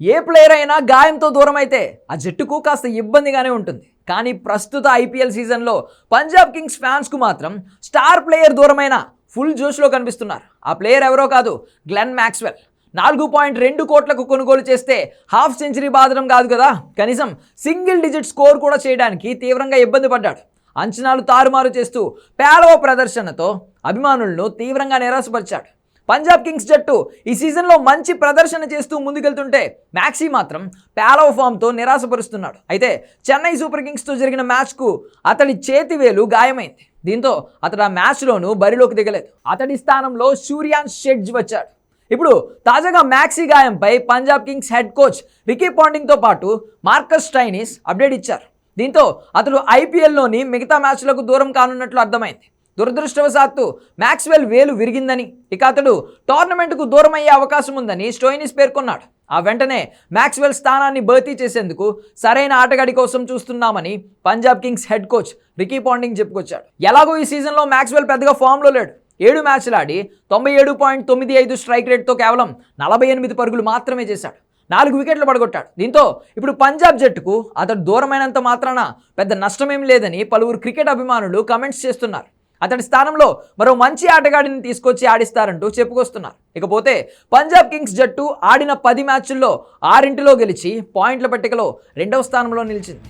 ఏ player అయినా గాయంతో దూరం అయితే ఆ జట్టుకు కాస్త ఇబ్బందిగానే ఉంటుంది. కానీ ప్రస్తుత ఐపీఎల్ సీజన్లో పంజాబ్ కింగ్స్ ఫ్యాన్స్కు మాత్రం స్టార్ ప్లేయర్ దూరమైన ఫుల్ జోష్లో కనిపిస్తున్నారు. ఆ ప్లేయర్ ఎవరో కాదు, గ్లెన్ మ్యాక్స్వెల్. 4.2 కోట్లకు కొనుగోలు చేస్తే హాఫ్ సెంచరీ బాదడం కాదు కదా, కనీసం సింగిల్ డిజిట్ స్కోర్ కూడా చేయడానికి తీవ్రంగా ఇబ్బంది పడ్డాడు. అంచనాలు తారుమారు చేస్తూ పేలవ ప్రదర్శనతో అభిమానులను తీవ్రంగా నిరాశపరిచాడు. పంజాబ్ కింగ్స్ జట్టు ఈ సీజన్లో మంచి ప్రదర్శన చేస్తూ ముందుకెళ్తుంటే మ్యాక్సీ మాత్రం పేలవ ఫామ్తో నిరాశపరుస్తున్నాడు. అయితే చెన్నై సూపర్ కింగ్స్తో జరిగిన మ్యాచ్కు అతడి చేతివేలు గాయమైంది. దీంతో అతడు ఆ మ్యాచ్లోనూ బరిలోకి దిగలేదు. అతడి స్థానంలో సూర్యాన్ షెడ్జ్ వచ్చాడు. ఇప్పుడు తాజాగా మ్యాక్సీ గాయంపై Punjab Kings head coach Ricky పాంటింగ్తో పాటు మార్కస్ స్టైనిస్ అప్డేట్ ఇచ్చారు. దీంతో అతడు ఐపీఎల్లోని మిగతా మ్యాచ్లకు దూరం కానున్నట్లు అర్థమైంది. దురదృష్టవశాత్తు మ్యాక్స్వెల్ వేలు విరిగిందని, ఇక అతడు టోర్నమెంట్కు దూరం అయ్యే అవకాశం ఉందని స్టోయినిస్ పేర్కొన్నాడు. ఆ వెంటనే మ్యాక్స్వెల్ స్థానాన్ని భర్తీ చేసేందుకు సరైన ఆటగాడి కోసం చూస్తున్నామని Punjab Kings head coach Ricky Ponting చెప్పుకొచ్చాడు. ఎలాగో ఈ సీజన్లో మ్యాక్స్వెల్ పెద్దగా ఫామ్లో లేడు. 7 మ్యాచ్లు ఆడి 97.95 స్ట్రైక్ రేట్తో కేవలం 48 పరుగులు మాత్రమే చేశాడు. 4 వికెట్లు పడగొట్టాడు. దీంతో ఇప్పుడు పంజాబ్ జట్టుకు అతడు దూరమైనంత మాత్రాన పెద్ద నష్టమేం లేదని పలువురు క్రికెట్ అభిమానులు కమెంట్స్ చేస్తున్నారు. అతడి స్థానంలో మరో మంచి ఆటగాడిని తీసుకొచ్చి ఆడిస్తారంటూ చెప్పుకొస్తున్నారు. ఇకపోతే పంజాబ్ కింగ్స్ జట్టు ఆడిన 10 మ్యాచ్ల్లో 6 గెలిచి పాయింట్ల పట్టికలో 2వ స్థానంలో నిలిచింది.